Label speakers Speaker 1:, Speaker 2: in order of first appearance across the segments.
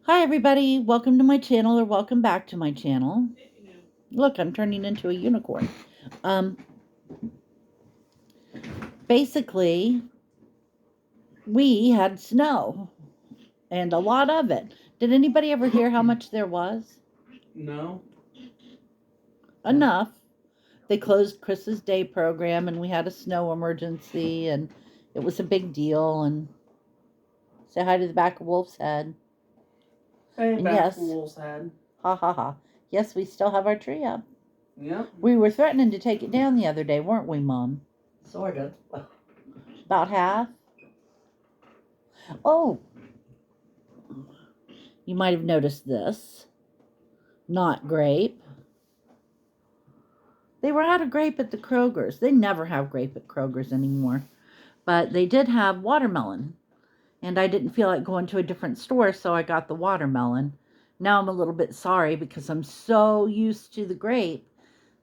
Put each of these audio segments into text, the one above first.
Speaker 1: Hi everybody, welcome to my channel or welcome back to my channel. Look, I'm turning into a unicorn. Um, Basically, we had snow and a lot of it. Did anybody ever hear how much there was?
Speaker 2: No.
Speaker 1: Enough. They closed Chris's Day program and we had a snow emergency and it was a big deal. And say hi to the back of Wolf's Head.
Speaker 2: Hey,
Speaker 1: And
Speaker 2: back
Speaker 1: yes,
Speaker 2: Fool's Head.
Speaker 1: ha ha ha. Yes, we still have our tree up.
Speaker 2: Yep.
Speaker 1: We were threatening to take it down the other day, weren't we, Mom?
Speaker 3: Sort of.
Speaker 1: About half. Oh, you might have noticed this. Not grape. They were out of grape at the Kroger's. They never have grape at Kroger's anymore. But they did have watermelon. And I didn't feel like going to a different store, so I got the watermelon. Now I'm a little bit sorry because I'm so used to the grape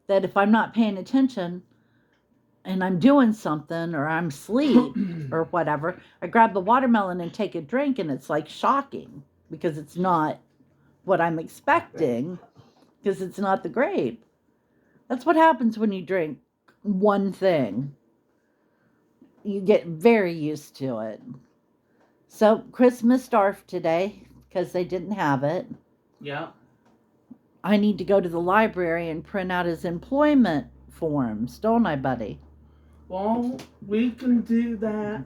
Speaker 1: that if I'm not paying attention and I'm doing something or I'm asleep or whatever, I grab the watermelon and take a drink and it's like shocking because it's not what I'm expecting because it's not the grape. That's what happens when you drink one thing. You get very used to it. So Christmas starved today because they didn't have it.
Speaker 2: Yeah.
Speaker 1: I need to go to the library and print out his employment forms, don't I, buddy?
Speaker 2: Well, we can do that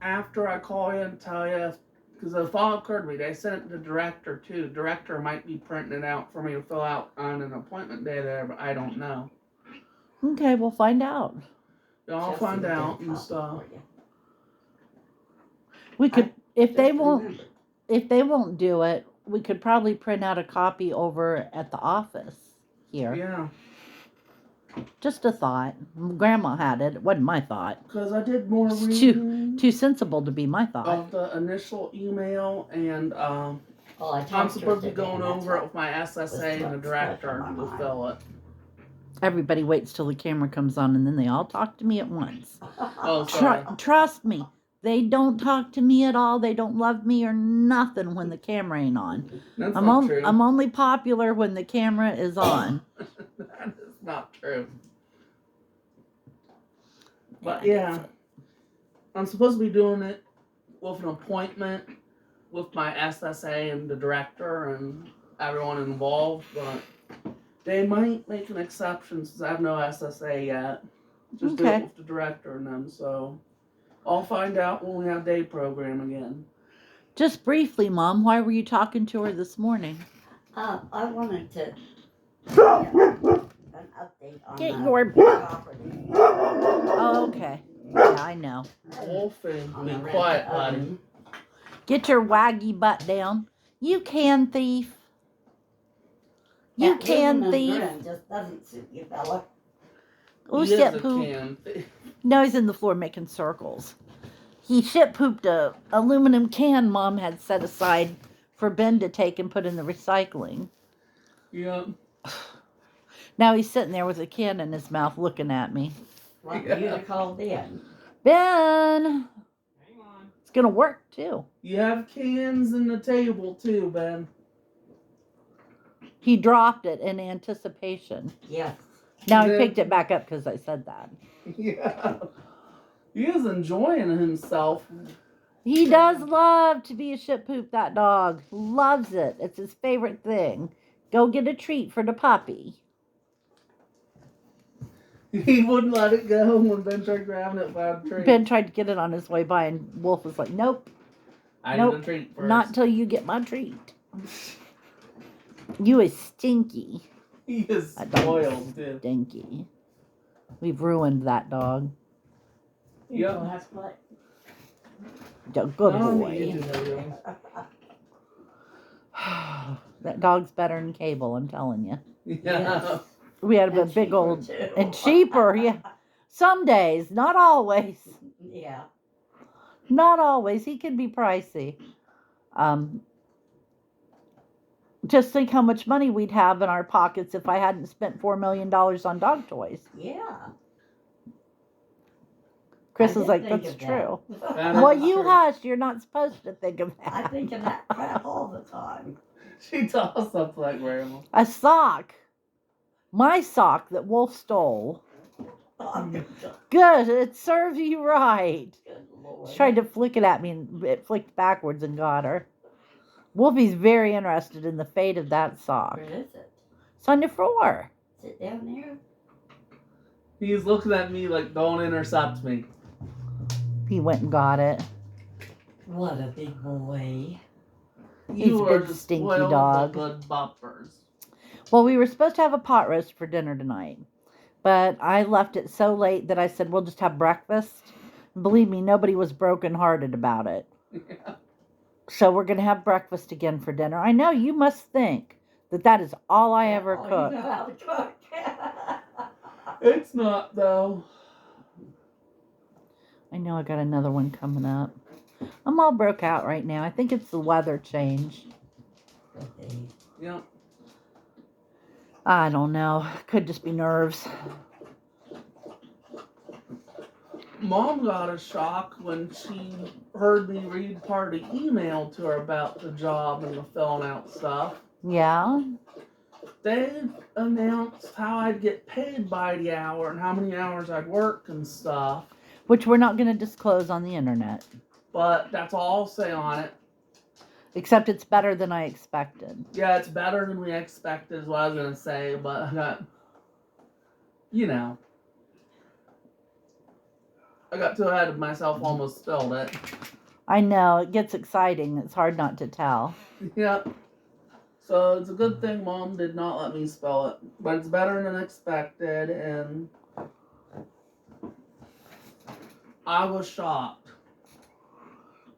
Speaker 2: after I call you and tell you. Because the thought occurred to me, they sent it to the director too. Director might be printing it out for me to fill out on an appointment day there, but I don't know.
Speaker 1: Okay, we'll find out.
Speaker 2: I'll find out and stuff.
Speaker 1: We could, if they won't do it, we could probably print out a copy over at the office here.
Speaker 2: Yeah.
Speaker 1: Just a thought. Grandma had it. It wasn't my thought.
Speaker 2: Because I did more
Speaker 1: It's
Speaker 2: reading
Speaker 1: too sensible to be my thought.
Speaker 2: of the initial email, and
Speaker 3: Well,
Speaker 2: I'm supposed to be going over it with my SSA and the director to fill it.
Speaker 1: Everybody waits till the camera comes on and then they all talk to me at once.
Speaker 2: Oh, sorry.
Speaker 1: Trust me, they don't talk to me at all. They don't love me or nothing when the camera ain't on.
Speaker 2: That's not true.
Speaker 1: I'm only popular when the camera is on.
Speaker 2: That is not true. But yeah, I'm supposed to be doing it with an appointment with my SSA and the director and everyone involved, but they might make an exception since I have no SSA yet. Just do it with the director and them, so I'll find out when we have day program again.
Speaker 1: Just briefly, Mom, why were you talking to her this morning?
Speaker 3: I wanted to an update on
Speaker 1: Get
Speaker 3: the
Speaker 1: your
Speaker 3: property.
Speaker 1: Oh, okay. Yeah, I know.
Speaker 2: Wolfie,
Speaker 3: On
Speaker 2: be
Speaker 3: the red
Speaker 2: quiet,
Speaker 3: oven.
Speaker 2: buddy.
Speaker 1: Get your waggy butt down. You can, thief. You
Speaker 3: That
Speaker 1: can,
Speaker 3: Vietnamese
Speaker 1: thief.
Speaker 3: grin just doesn't suit you, fella.
Speaker 1: Oh,
Speaker 2: He is
Speaker 1: shit
Speaker 2: a
Speaker 1: poop.
Speaker 2: can.
Speaker 1: No, he's in the floor making circles. He shit pooped a aluminum can Mom had set aside for Ben to take and put in the recycling.
Speaker 2: Yep.
Speaker 1: Now he's sitting there with a can in his mouth looking at me.
Speaker 3: Want you to call Ben.
Speaker 1: Ben!
Speaker 2: Hang on.
Speaker 1: It's gonna work too.
Speaker 2: You have cans in the table too, Ben.
Speaker 1: He dropped it in anticipation.
Speaker 3: Yes.
Speaker 1: Now he picked it back up because I said that.
Speaker 2: Yeah. He is enjoying himself.
Speaker 1: He does love to be a shit poop, that dog. Loves it. It's his favorite thing. Go get a treat for the puppy.
Speaker 2: He wouldn't let it go when Ben tried grabbing it by the tree.
Speaker 1: Ben tried to get it on his way by, and Wolf was like, nope,
Speaker 2: I
Speaker 1: nope,
Speaker 2: need a treat first.
Speaker 1: not till you get my treat. You is stinky.
Speaker 2: He is
Speaker 1: That dog
Speaker 2: spoiled, too.
Speaker 1: Stinky. We've ruined that dog.
Speaker 2: Yep.
Speaker 1: Good
Speaker 2: No,
Speaker 1: boy.
Speaker 2: you do.
Speaker 1: That dog's better than Cable, I'm telling you.
Speaker 2: Yeah.
Speaker 1: We had a
Speaker 3: And
Speaker 1: big
Speaker 3: cheaper,
Speaker 1: old...
Speaker 3: too.
Speaker 1: And cheaper, yeah. Some days, not always.
Speaker 3: Yeah.
Speaker 1: Not always. He can be pricey. Just think how much money we'd have in our pockets if I hadn't spent $4 million on dog toys.
Speaker 3: Yeah.
Speaker 1: Chris
Speaker 3: I
Speaker 1: is
Speaker 3: did
Speaker 1: like,
Speaker 3: think
Speaker 1: that's
Speaker 3: of that.
Speaker 1: true.
Speaker 2: That
Speaker 1: Well,
Speaker 2: is
Speaker 1: you
Speaker 2: true.
Speaker 1: hush. You're not supposed to think of
Speaker 3: I
Speaker 1: that.
Speaker 3: think of that crap all the time.
Speaker 2: She does stuff like grandma.
Speaker 1: A sock. My sock that Wolf stole.
Speaker 3: Oh, good
Speaker 1: Good. It serves you right.
Speaker 3: Lord.
Speaker 1: She tried to flick it at me and it flicked backwards and got her. Wolfie's very interested in the fate of that sock.
Speaker 3: Where is it?
Speaker 1: It's on your floor.
Speaker 3: Is it down there?
Speaker 2: He's looking at me like, don't intercept me.
Speaker 1: He went and got it.
Speaker 3: What a big boy.
Speaker 1: He's
Speaker 2: You
Speaker 1: a
Speaker 2: are
Speaker 1: big
Speaker 2: just
Speaker 1: stinky
Speaker 2: spoiled
Speaker 1: dog.
Speaker 2: with good bumpers.
Speaker 1: Well, we were supposed to have a pot roast for dinner tonight, but I left it so late that I said, we'll just have breakfast. Believe me, nobody was brokenhearted about it.
Speaker 2: Yeah.
Speaker 1: So we're going to have breakfast again for dinner. I know you must think that is all I ever
Speaker 3: Oh,
Speaker 1: cook.
Speaker 3: You know how to cook.
Speaker 2: It's not, though.
Speaker 1: I know I got another one coming up. I'm all broke out right now. I think it's the weather change.
Speaker 3: Okay.
Speaker 2: Yeah.
Speaker 1: I don't know. Could just be nerves.
Speaker 2: Mom got a shock when she heard me read part of the email to her about the job and the filling out stuff.
Speaker 1: Yeah.
Speaker 2: They announced how I'd get paid by the hour and how many hours I'd work and stuff.
Speaker 1: Which we're not going to disclose on the internet.
Speaker 2: But that's all I'll say on it.
Speaker 1: Except it's better than I expected.
Speaker 2: Yeah, it's better than we expected is what I was going to say, but I got, you know. I got too ahead of myself, almost spilled it.
Speaker 1: I know. It gets exciting. It's hard not to tell.
Speaker 2: Yep. So it's a good thing Mom did not let me spell it. But it's better than expected, and I was shocked.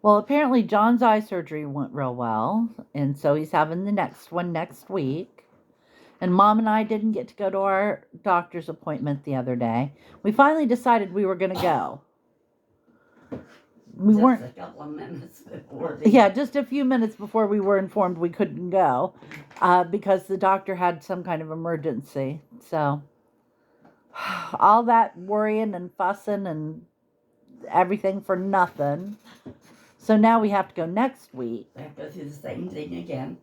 Speaker 1: Well, apparently John's eye surgery went real well. And so he's having the next one next week. And Mom and I didn't get to go to our doctor's appointment the other day. We finally decided we were going to go. We
Speaker 3: Just
Speaker 1: weren't.
Speaker 3: a couple of minutes before the...
Speaker 1: Yeah, just a few minutes before we were informed we couldn't go because the doctor had some kind of emergency. So all that worrying and fussing and everything for nothing. So now we have to go next week.
Speaker 3: I have to go through the same thing again.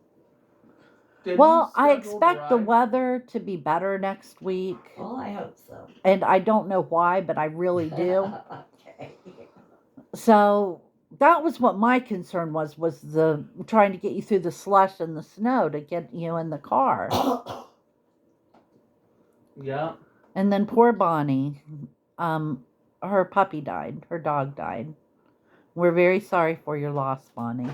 Speaker 2: Did
Speaker 1: Well,
Speaker 2: you
Speaker 1: I
Speaker 2: schedule
Speaker 1: expect the
Speaker 2: ride?
Speaker 1: weather to be better next week.
Speaker 3: Well, I hope so.
Speaker 1: And I don't know why, but I really do.
Speaker 3: Okay.
Speaker 1: So that was what my concern was the trying to get you through the slush and the snow to get you in the car.
Speaker 2: Yeah.
Speaker 1: And then poor Bonnie, her puppy died. Her dog died. We're very sorry for your loss, Bonnie.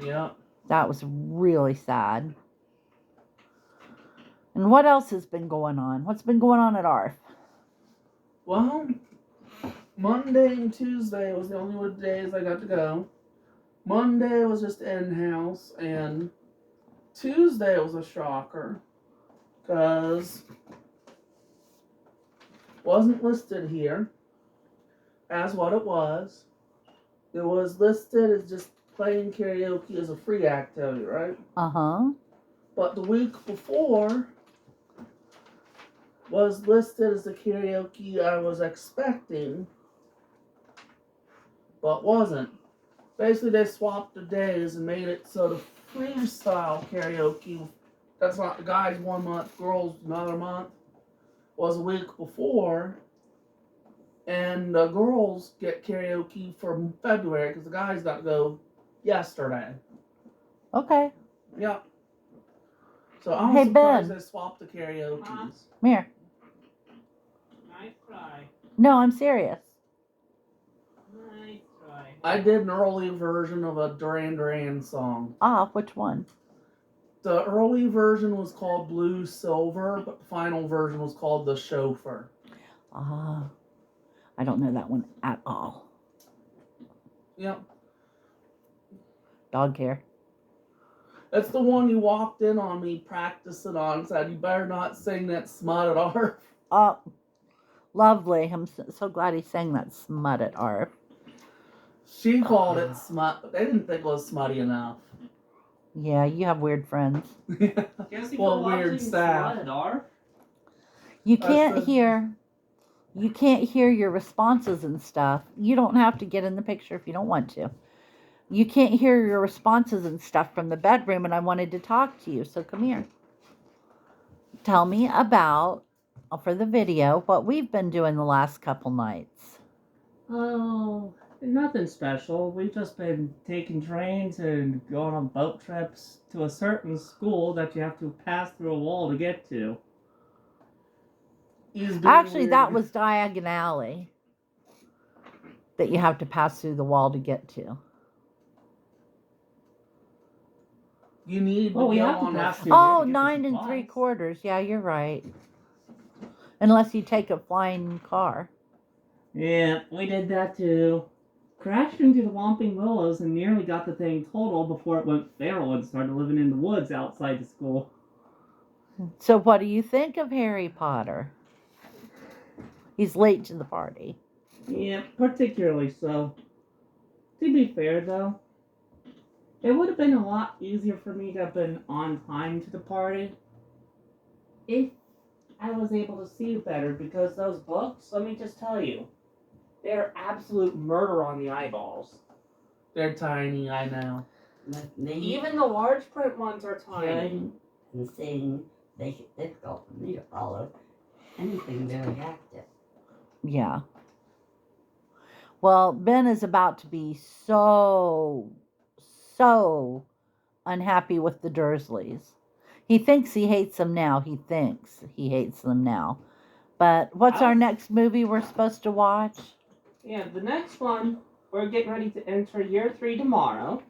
Speaker 2: Yeah.
Speaker 1: That was really sad. And what else has been going on? What's been going on at ARF?
Speaker 2: Well, Monday and Tuesday was the only days I got to go. Monday was just in-house, and Tuesday was a shocker. Because wasn't listed here as what it was. It was listed as just playing karaoke as a free activity, right?
Speaker 1: Uh-huh.
Speaker 2: But the week before was listed as the karaoke I was expecting, but wasn't. Basically, they swapped the days and made it so the freestyle karaoke, that's not the guys 1 month, girls another month, was a week before. And the girls get karaoke for February because the guys got to go yesterday.
Speaker 1: Okay.
Speaker 2: Yep. So I'm
Speaker 1: Hey,
Speaker 2: surprised
Speaker 1: Ben.
Speaker 2: they swapped the karaoke's.
Speaker 1: Come here.
Speaker 4: Nice try.
Speaker 1: No, I'm serious.
Speaker 4: Nice try.
Speaker 2: I did an early version of a Duran Duran song.
Speaker 1: Ah, which one?
Speaker 2: The early version was called Blue Silver, but the final version was called The Chauffeur.
Speaker 1: Ah, I don't know that one at all.
Speaker 2: Yep.
Speaker 1: Dog care.
Speaker 2: That's the one you walked in on me practicing on and said, you better not sing that smut at ARF.
Speaker 1: Oh, lovely. I'm so glad he sang that smut at ARF.
Speaker 2: She called it smut, but they didn't think it was smutty enough.
Speaker 1: Yeah, you have weird friends.
Speaker 4: Guess
Speaker 2: Well,
Speaker 4: for
Speaker 2: weird
Speaker 4: watching
Speaker 2: staff.
Speaker 4: Slide Ar.
Speaker 1: You
Speaker 2: I
Speaker 1: can't
Speaker 2: said-
Speaker 1: hear You can't hear your responses and stuff. You don't have to get in the picture if you don't want to. You can't hear your responses and stuff from the bedroom, and I wanted to talk to you, so come here. Tell me about, for the video, what we've been doing the last couple nights.
Speaker 5: Oh, nothing special. We've just been taking trains and going on boat trips to a certain school that you have to pass through a wall to get to.
Speaker 2: He's being
Speaker 1: Actually, that
Speaker 2: weird.
Speaker 1: was Diagon Alley that you have to pass through the wall to get to.
Speaker 2: You need to
Speaker 5: Well, we
Speaker 2: go
Speaker 5: have to
Speaker 2: on
Speaker 5: pass
Speaker 2: a.
Speaker 5: through there
Speaker 1: Oh,
Speaker 5: to get the
Speaker 1: 9
Speaker 5: supplies.
Speaker 1: 3/4. Yeah, you're right. Unless you take a flying car.
Speaker 5: Yeah, we did that too. Crashed into the Whomping Willows and nearly got the thing totaled before it went feral and started living in the woods outside the school.
Speaker 1: So, what do you think of Harry Potter? He's late to the party.
Speaker 5: Yeah, particularly so. To be fair, though, it would have been a lot easier for me to have been on time to the party if I was able to see better, because those books, let me just tell you, they're absolute murder on the eyeballs.
Speaker 2: They're tiny, I know.
Speaker 3: With me,
Speaker 5: Even the large print ones are tiny.
Speaker 3: hearing and seeing make it difficult for me to follow anything very active.
Speaker 1: Yeah. Well, Ben is about to be so unhappy with the Dursleys. He thinks he hates them now. He thinks he hates them now. But what's our next movie we're supposed to watch?
Speaker 5: Yeah, the next one, we're getting ready to enter year 3 tomorrow,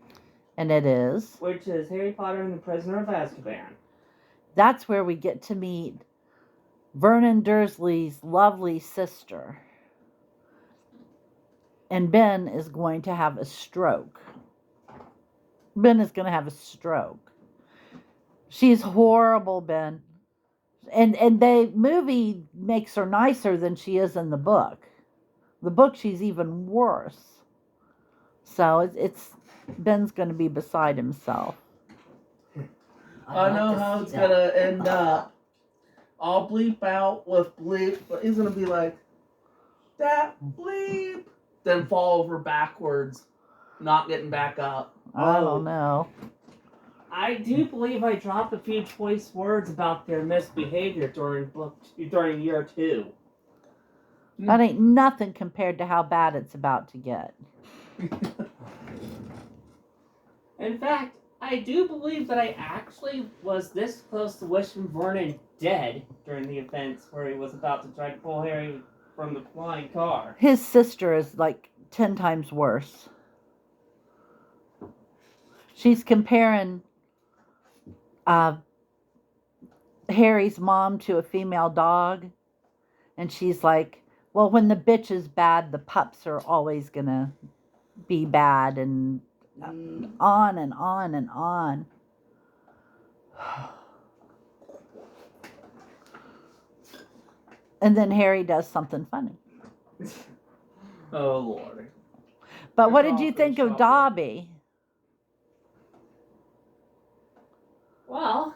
Speaker 1: And it is.
Speaker 5: which is Harry Potter and the Prisoner of Azkaban.
Speaker 1: That's where we get to meet Vernon Dursley's lovely sister. And Ben is going to have a stroke. Ben is going to have a stroke. She's horrible, Ben. And the movie makes her nicer than she is in the book. The book, she's even worse. So it's Ben's going to be beside himself.
Speaker 2: I know how it's gonna end up. I'll bleep out with bleep, but he's gonna be like, that bleep, then fall over backwards, not getting back up.
Speaker 1: I don't know.
Speaker 5: I do believe I dropped a few choice words about their misbehavior during year 2.
Speaker 1: That ain't nothing compared to how bad it's about to get.
Speaker 5: In fact, I do believe that I actually was this close to wishing Vernon dead during the events where he was about to try to pull Harry from the flying car.
Speaker 1: His sister is like 10 times worse. She's comparing Harry's mom to a female dog. And she's like, well, when the bitch is bad, the pups are always going to be bad. And on and on and on. And then Harry does something funny.
Speaker 2: Oh, Lord.
Speaker 1: But what did you think of Dobby?
Speaker 5: Well,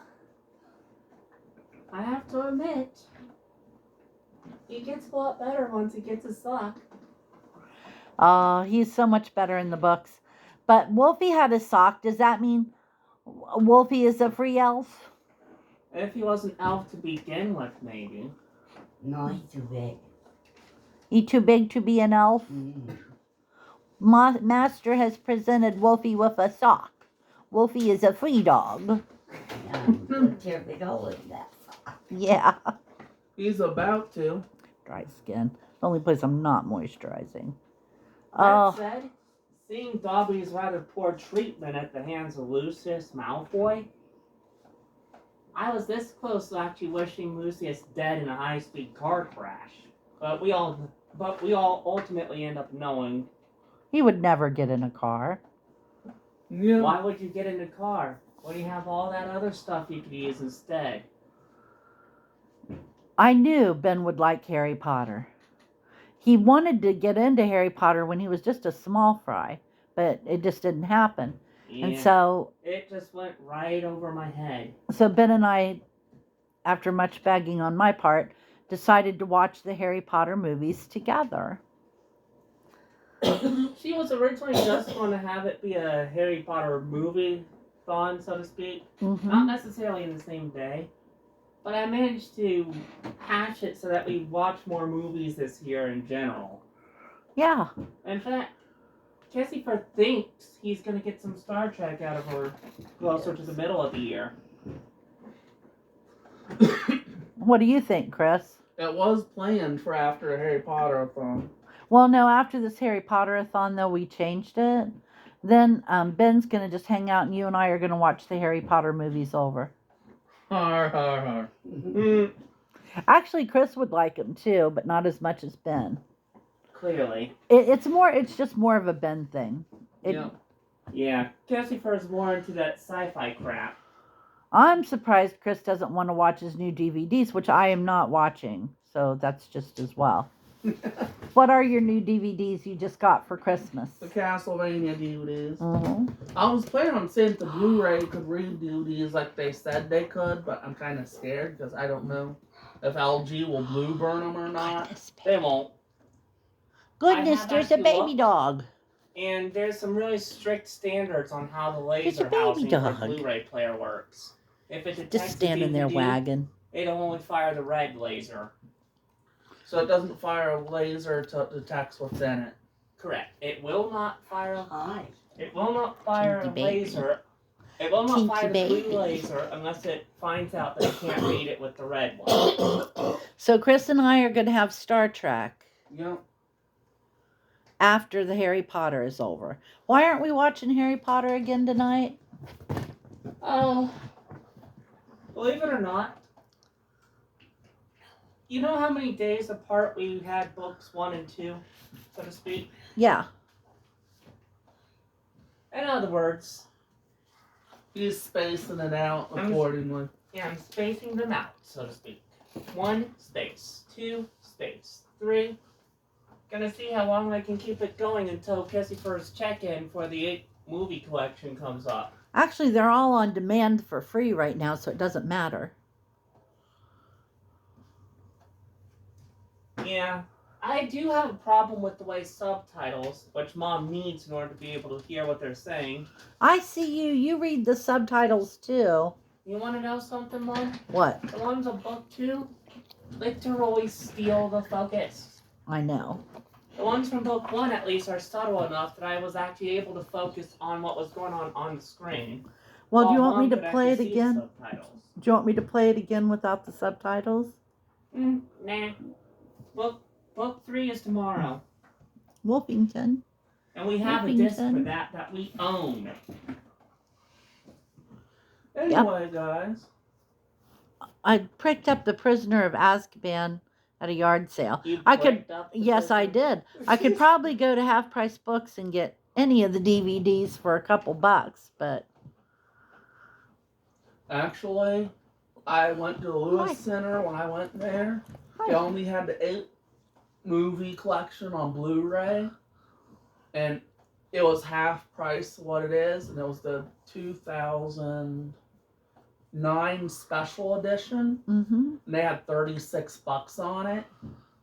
Speaker 5: I have to admit, he gets a lot better once he gets his sock.
Speaker 1: Oh, he's so much better in the books. But Wolfie had a sock. Does that mean Wolfie is a free elf?
Speaker 5: If he was an elf to begin with, maybe.
Speaker 3: No, he's too big.
Speaker 1: He too big to be an elf? Master has presented Wolfie with a sock. Wolfie is a free dog.
Speaker 3: Put your big hole in that sock.
Speaker 1: Yeah.
Speaker 2: He's about to.
Speaker 1: Dry skin. The only place I'm not moisturizing.
Speaker 5: That said, seeing Dobby's rather poor treatment at the hands of Lucius Malfoy, I was this close to actually wishing Lucius dead in a high-speed car crash. But we all ultimately end up knowing.
Speaker 1: He would never get in a car.
Speaker 2: Yeah.
Speaker 5: Why would you get in a car when you have all that other stuff you could use instead?
Speaker 1: I knew Ben would like Harry Potter. He wanted to get into Harry Potter when he was just a small fry, but it just didn't happen.
Speaker 5: Yeah,
Speaker 1: And so
Speaker 5: it just went right over my head.
Speaker 1: Ben and I, after much begging on my part, decided to watch the Harry Potter movies together.
Speaker 5: She was originally just going to have it be a Harry Potter movie-thon, so to speak. Not
Speaker 1: Mm-hmm.
Speaker 5: necessarily in the same day. But I managed to hash it so that we watch more movies this year in general.
Speaker 1: Yeah.
Speaker 5: In fact, Cassifer thinks he's going to get some Star Trek out of her closer to the middle of the year.
Speaker 1: What do you think, Chris?
Speaker 2: It was planned for after a Harry Potter-a-thon.
Speaker 1: Well, no, after this Harry Potter-a-thon, though, we changed it. Then Ben's going to just hang out and you and I are going to watch the Harry Potter movies over.
Speaker 2: Har, har, har.
Speaker 1: Actually, Chris would like them too, but not as much as Ben.
Speaker 5: Clearly.
Speaker 1: It's just more of a Ben thing.
Speaker 2: Yeah.
Speaker 5: Yeah, Cassifer's more into that sci-fi crap.
Speaker 1: I'm surprised Chris doesn't want to watch his new DVDs, which I am not watching. So that's just as well. What are your new DVDs you just got for Christmas?
Speaker 2: The Castlevania DVDs.
Speaker 1: Mm-hmm.
Speaker 2: I was planning on seeing if the Blu-ray could read DVDs like they said they could, but I'm kind of scared because I don't know if LG will blue burn them or not.
Speaker 5: They won't.
Speaker 1: Goodness,
Speaker 5: I have
Speaker 1: there's a
Speaker 5: actually
Speaker 1: baby
Speaker 5: looked.
Speaker 1: dog.
Speaker 5: And there's some really strict standards on how the
Speaker 1: It's a
Speaker 5: laser
Speaker 1: baby
Speaker 5: housing for
Speaker 1: dog.
Speaker 5: the Blu-ray player works. If it detects
Speaker 1: Just standing there
Speaker 5: DVD,
Speaker 1: wagging.
Speaker 5: it'll only fire the red laser.
Speaker 2: So it doesn't fire a laser to detect what's in it.
Speaker 5: Correct. It will not fire.
Speaker 3: Hi.
Speaker 5: It will not fire
Speaker 1: Tinky
Speaker 5: a
Speaker 1: baby.
Speaker 5: laser. It will not
Speaker 1: Tinky
Speaker 5: fire the
Speaker 1: baby.
Speaker 5: blue laser unless it finds out that it can't read it with the red one.
Speaker 1: So Chris and I are going to have Star Trek
Speaker 2: Yep.
Speaker 1: after the Harry Potter is over. Why aren't we watching Harry Potter again tonight?
Speaker 5: Oh, believe it or not, you know how many days apart we had books 1 and 2, so to speak?
Speaker 1: Yeah.
Speaker 5: In other words,
Speaker 2: He's spacing it out
Speaker 5: I'm-
Speaker 2: accordingly.
Speaker 5: yeah, I'm spacing them out, so to speak. 1 space, 2 space, 3. Gonna see how long I can keep it going until Cassifer's check-in for the 8 movie collection comes up.
Speaker 1: Actually, they're all on demand for free right now, so it doesn't matter.
Speaker 5: Yeah, I do have a problem with the way subtitles, which Mom needs in order to be able to hear what they're saying.
Speaker 1: I see you. You read the subtitles too.
Speaker 5: You want to know something, Mom?
Speaker 1: What?
Speaker 5: The ones on book 2 literally steal the focus.
Speaker 1: I know.
Speaker 5: The ones from book 1, at least, are subtle enough that I was actually able to focus on what was going on the screen.
Speaker 1: Well, do you
Speaker 5: while
Speaker 1: want me
Speaker 5: Mom
Speaker 1: to
Speaker 5: could
Speaker 1: play it
Speaker 5: actually see the
Speaker 1: again?
Speaker 5: subtitles.
Speaker 1: Do you want me to play it again without the subtitles?
Speaker 5: Nah. Book 3 is tomorrow.
Speaker 1: Wolfington.
Speaker 5: And we have a disc for
Speaker 1: Wolfington.
Speaker 5: that we own.
Speaker 2: Anyway, guys.
Speaker 1: I picked up The Prisoner of Azkaban at a yard sale.
Speaker 5: You
Speaker 1: I could-
Speaker 5: picked up the
Speaker 1: Yes, I
Speaker 5: Prisoner-
Speaker 1: did. I could probably go to Half Price Books and get any of the DVDs for a couple bucks, but
Speaker 2: Actually, I went to the Lewis
Speaker 1: Hi.
Speaker 2: Center when I went there. They
Speaker 1: Hi.
Speaker 2: only had the 8 movie collection on Blu-ray, and it was half price of what it is, and it was the 2009 special edition,
Speaker 1: mm-hmm.
Speaker 2: and they had $36 on it.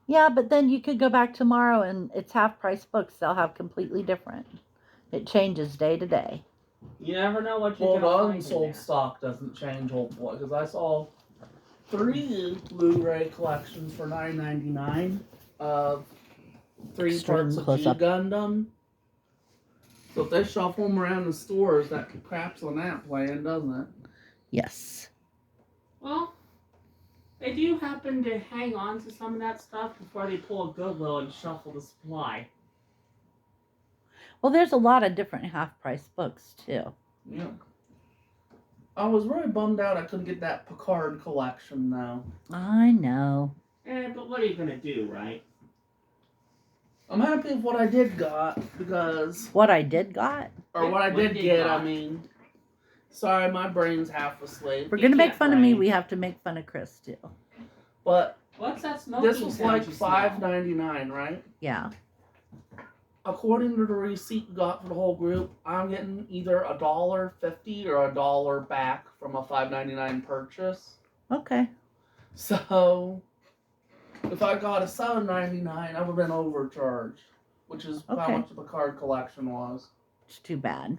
Speaker 1: Yeah, but then you could go back tomorrow and it's Half Price Books. They'll have completely different. It changes day to day.
Speaker 5: You never know what you're
Speaker 2: Well, the
Speaker 5: gonna find in
Speaker 2: unsold
Speaker 5: there.
Speaker 2: stock doesn't change, hopefully, because I saw 3 Blu-ray collections for $9.99 of 3
Speaker 1: Extreme
Speaker 2: parts of G
Speaker 1: close-up.
Speaker 2: Gundam. So if they shuffle them around the stores, that craps on that playing, doesn't it?
Speaker 1: Yes.
Speaker 5: Well, they do happen to hang on to some of that stuff before they pull a Goodwill and shuffle the supply.
Speaker 1: Well, there's a lot of different Half Price Books too.
Speaker 2: Yeah. I was really bummed out I couldn't get that Picard collection, though.
Speaker 1: I know.
Speaker 5: But what are you gonna do, right?
Speaker 2: I'm happy with what I did got, because...
Speaker 1: What I did got?
Speaker 2: Or what I
Speaker 5: What
Speaker 2: did
Speaker 5: did
Speaker 2: get,
Speaker 5: got?
Speaker 2: I mean... Sorry, my brain's half asleep.
Speaker 1: We're
Speaker 5: You
Speaker 1: gonna make
Speaker 5: can't
Speaker 1: fun of me.
Speaker 5: blame.
Speaker 1: We have to make fun of Chris too.
Speaker 2: But
Speaker 5: What's that smoking
Speaker 2: this was
Speaker 5: sound
Speaker 2: like
Speaker 5: you smell?
Speaker 2: $5.99, right?
Speaker 1: Yeah.
Speaker 2: According to the receipt we got for the whole group, I'm getting either $1.50 or $1 back from a $5.99 purchase.
Speaker 1: Okay.
Speaker 2: So If I got a $7.99, I would have been overcharged, which is how
Speaker 1: Okay.
Speaker 2: much the card collection was.
Speaker 1: It's too bad.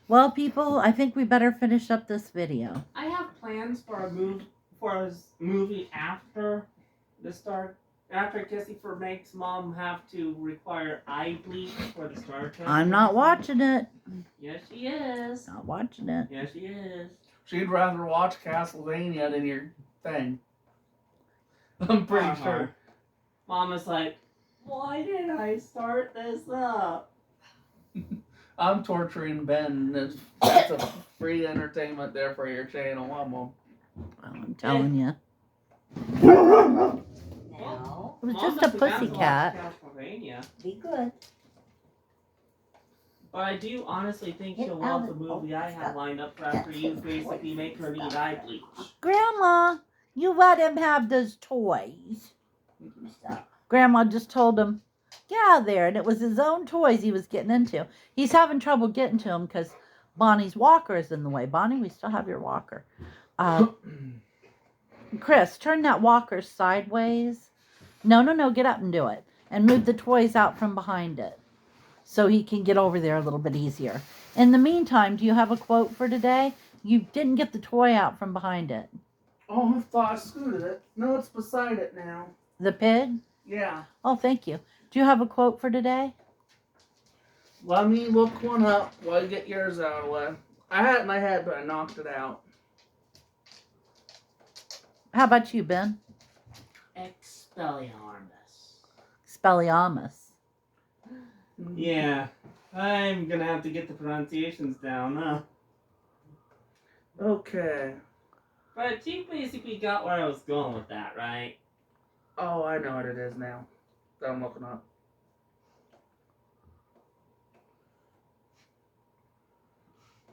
Speaker 1: Well, people, I think we better finish up this video.
Speaker 5: I have plans for a movie after the start. After Kissy makes Mom have to require eye bleach for the Star Trek.
Speaker 1: I'm not watching it.
Speaker 5: Yes, she is.
Speaker 1: Not watching it.
Speaker 5: Yes, she is.
Speaker 2: She'd rather watch Castlevania than your thing. I'm pretty sure.
Speaker 5: Mama's like, why did I start this up?
Speaker 2: I'm torturing Ben. That's a free entertainment there for your channel.
Speaker 1: Well, I'm telling you.
Speaker 3: Now,
Speaker 1: It was
Speaker 5: Mom
Speaker 1: just a
Speaker 5: doesn't have to watch
Speaker 1: pussycat.
Speaker 5: Castlevania.
Speaker 3: be good.
Speaker 5: But I do honestly think
Speaker 3: Get
Speaker 5: she'll
Speaker 3: out
Speaker 5: love the
Speaker 3: of-
Speaker 5: movie I have lined up for after you basically make her need eye bleach.
Speaker 1: Grandma, you let him have those toys.
Speaker 3: Stop.
Speaker 1: Grandma just told him, get out of there. And it was his own toys he was getting into. He's having trouble getting to them because Bonnie's walker is in the way. Bonnie, we still have your walker. Chris, turn that walker sideways. No, get up and do it. And move the toys out from behind it so he can get over there a little bit easier. In the meantime, do you have a quote for today? You didn't get the toy out from behind it.
Speaker 2: Oh, I thought I scooted it. No, it's beside it now.
Speaker 1: The pig?
Speaker 2: Yeah.
Speaker 1: Oh, thank you. Do you have a quote for today?
Speaker 2: Let me look one up while you get yours out of the way. I had it in my head, but I knocked it out.
Speaker 1: How about you, Ben?
Speaker 5: Expelliarmus.
Speaker 1: Spelliamus.
Speaker 5: Yeah, I'm gonna have to get the pronunciations down, huh?
Speaker 2: Okay.
Speaker 5: But you basically got where I was going with that, right?
Speaker 2: Oh, I know what it is now. That I'm looking up.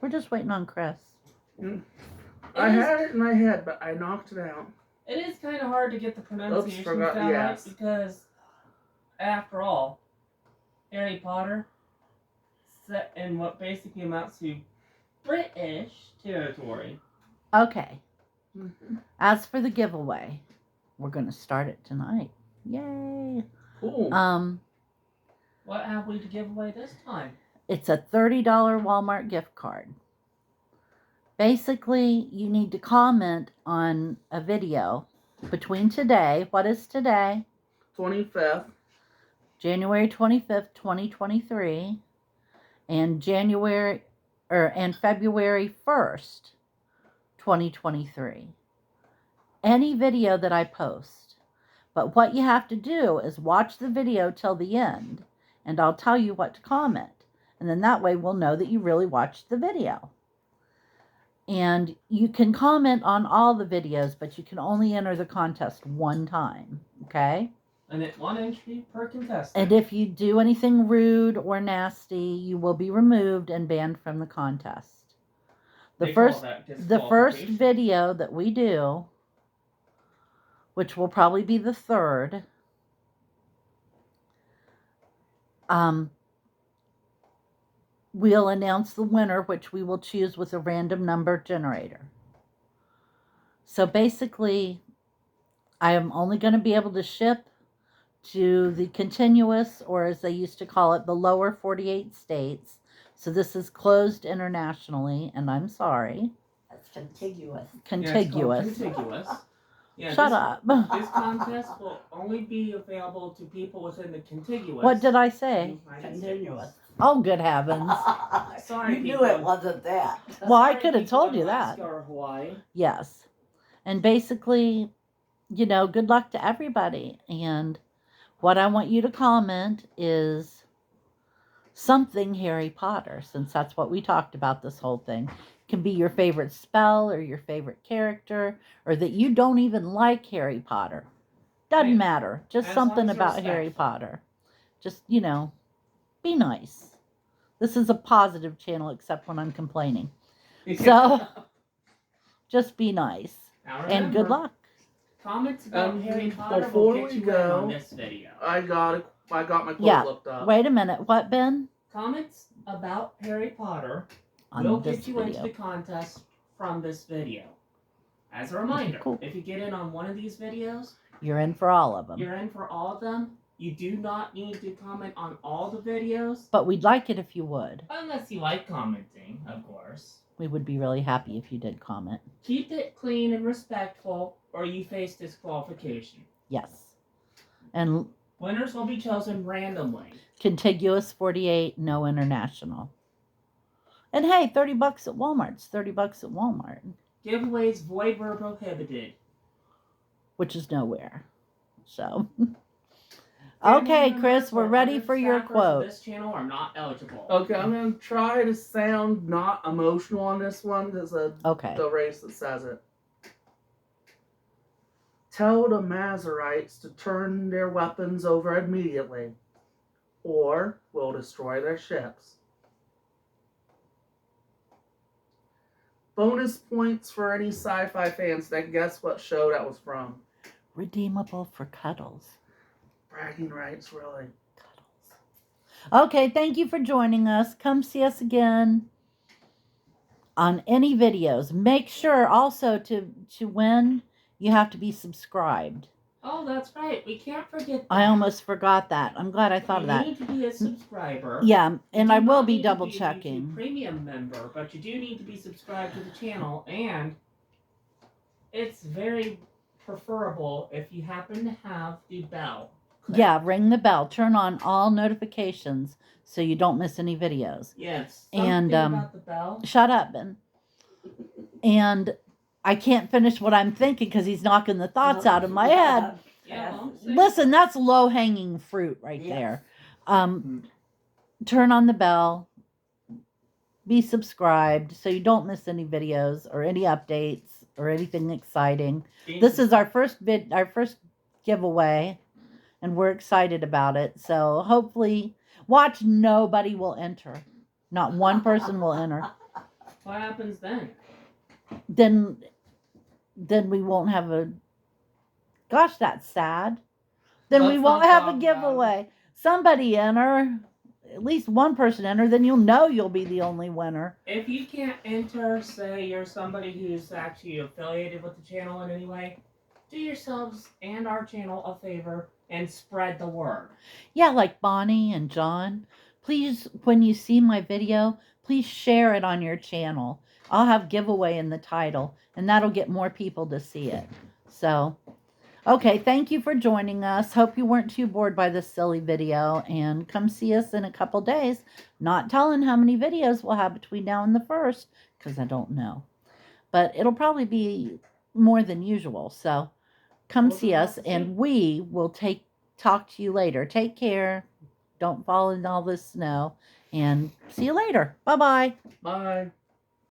Speaker 1: We're just waiting on Chris.
Speaker 2: I had it in my head, but I knocked it out.
Speaker 5: It is kind of hard to get the pronunciations
Speaker 2: forgot-
Speaker 5: down
Speaker 2: yes.
Speaker 5: right because, after all, Harry Potter set in what basically amounts to British territory.
Speaker 1: Okay. As for the giveaway, we're going to start it tonight. Yay.
Speaker 2: Cool.
Speaker 5: What have we to give away this time?
Speaker 1: It's a $30 Walmart gift card. Basically, you need to comment on a video between today. What is today?
Speaker 2: 25th.
Speaker 1: January 25th, 2023, and February 1st, 2023. Any video that I post. But what you have to do is watch the video till the end, and I'll tell you what to comment. And then that way we'll know that you really watched the video. And you can comment on all the videos, but you can only enter the contest one time, okay?
Speaker 5: And it's 1 entry per contestant.
Speaker 1: And if you do anything rude or nasty, you will be removed and banned from the contest. The
Speaker 5: They call
Speaker 1: first
Speaker 5: that
Speaker 1: the first
Speaker 5: disqualification.
Speaker 1: video that we do, which will probably be the third, we'll announce the winner, which we will choose with a random number generator. So basically, I am only going to be able to ship to the contiguous, or as they used to call it, the lower 48 states. So this is closed internationally, and I'm sorry.
Speaker 3: That's contiguous.
Speaker 1: Contiguous.
Speaker 5: Yeah, it's called contiguous. Yeah,
Speaker 1: Shut
Speaker 5: this,
Speaker 1: up.
Speaker 5: This contest will only be available to people within the contiguous.
Speaker 1: What did I say?
Speaker 5: United
Speaker 3: Continuous.
Speaker 5: States.
Speaker 1: Oh, good heavens.
Speaker 5: Sorry,
Speaker 3: You knew
Speaker 5: people.
Speaker 3: it wasn't that.
Speaker 1: Well, I
Speaker 5: Sorry,
Speaker 1: could have
Speaker 5: people
Speaker 1: told
Speaker 5: in
Speaker 1: you that.
Speaker 5: Alaska or Hawaii.
Speaker 1: Yes. And basically, you know, good luck to everybody. And what I want you to comment is something Harry Potter, since that's what we talked about this whole thing. It can be your favorite spell or your favorite character, or that you don't even like Harry Potter. Doesn't
Speaker 5: Right.
Speaker 1: matter. Just
Speaker 5: As long
Speaker 1: something
Speaker 5: as you're
Speaker 1: about Harry
Speaker 5: respectful.
Speaker 1: Potter. Just, you know, be nice. This is a positive channel, except when I'm complaining. So, just be nice.
Speaker 5: Now
Speaker 1: And good
Speaker 5: remember,
Speaker 1: luck.
Speaker 5: Comments about Harry Potter
Speaker 2: before
Speaker 5: will get
Speaker 2: we
Speaker 5: you
Speaker 2: go-
Speaker 5: in on this video.
Speaker 2: I got my quote
Speaker 1: Yeah.
Speaker 2: looked up.
Speaker 1: Wait a minute. What, Ben?
Speaker 5: Comments about Harry Potter
Speaker 1: On
Speaker 5: will
Speaker 1: this
Speaker 5: get you
Speaker 1: video.
Speaker 5: into the contest from this video. As a reminder,
Speaker 1: Cool.
Speaker 5: if you get in on one of these videos,
Speaker 1: You're in for all of them.
Speaker 5: you're in for all of them. You do not need to comment on all the videos.
Speaker 1: But we'd like it if you would.
Speaker 5: Unless you like commenting, of course.
Speaker 1: We would be really happy if you did comment.
Speaker 5: Keep it clean and respectful, or you face disqualification.
Speaker 1: Yes. And
Speaker 5: Winners will be chosen randomly.
Speaker 1: contiguous 48, no international. And hey, $30 at Walmart's $30 at Walmart,
Speaker 5: Giveaways void were prohibited.
Speaker 1: which is nowhere. So,
Speaker 5: Family
Speaker 1: okay,
Speaker 5: members
Speaker 1: Chris, we're
Speaker 5: or
Speaker 1: ready
Speaker 5: other
Speaker 1: for your
Speaker 5: staffers of
Speaker 1: quote.
Speaker 5: This channel are not eligible.
Speaker 2: Okay, I'm gonna try to sound not emotional on this one because
Speaker 1: Okay.
Speaker 2: the race that says it. Tell the Mazarites to turn their weapons over immediately, or we'll destroy their ships. Bonus points for any sci-fi fans that guess what show that was from.
Speaker 1: Redeemable for cuddles.
Speaker 2: Bragging rights, really.
Speaker 1: Cuddles. Okay, thank you for joining us. Come see us again on any videos. Make sure also to win, you have to be subscribed.
Speaker 5: Oh, that's right. We can't forget that.
Speaker 1: I almost forgot that. I'm glad I thought of that.
Speaker 5: You need to be a subscriber.
Speaker 1: Yeah, and I
Speaker 5: You do
Speaker 1: will
Speaker 5: not
Speaker 1: be
Speaker 5: need to
Speaker 1: double
Speaker 5: a YouTube
Speaker 1: checking.
Speaker 5: Premium member, but you do need to be subscribed to the channel, and it's very preferable if you happen to have the bell. clicked.
Speaker 1: Yeah, ring the bell. Turn on all notifications so you don't miss any videos.
Speaker 5: Yes.
Speaker 1: And,
Speaker 5: Something about the bell.
Speaker 1: Shut up, Ben. And I can't finish what I'm thinking because he's knocking the thoughts out of my head.
Speaker 5: Yeah.
Speaker 1: Listen, that's low-hanging fruit right
Speaker 3: Yes.
Speaker 1: there. Turn on the bell. Be subscribed so you don't miss any videos or any updates or anything exciting. This is our first giveaway, and we're excited about it. So hopefully, watch, nobody will enter. Not one person will enter.
Speaker 5: What happens then?
Speaker 1: Then we won't have a. Gosh, that's sad. Then we
Speaker 2: Let's
Speaker 1: won't
Speaker 2: not
Speaker 1: have a
Speaker 2: talk about
Speaker 1: giveaway. Somebody enter. At least one person enter. Then you'll know you'll be the only winner.
Speaker 5: If you can't enter, say you're somebody who's actually affiliated with the channel in any way, do yourselves and our channel a favor and spread the word.
Speaker 1: Yeah, like Bonnie and John. Please, when you see my video, please share it on your channel. I'll have giveaway in the title, and that'll get more people to see it. So, okay, thank you for joining us. Hope you weren't too bored by this silly video, and come see us in a couple days. Not telling how many videos we'll have between now and the 1st, because I don't know. But it'll probably be more than usual. So, come
Speaker 5: We'll
Speaker 1: see
Speaker 5: have
Speaker 1: us,
Speaker 5: to see.
Speaker 1: and we will talk to you later. Take care. Don't fall in all this snow, and see you later. Bye-bye.
Speaker 2: Bye.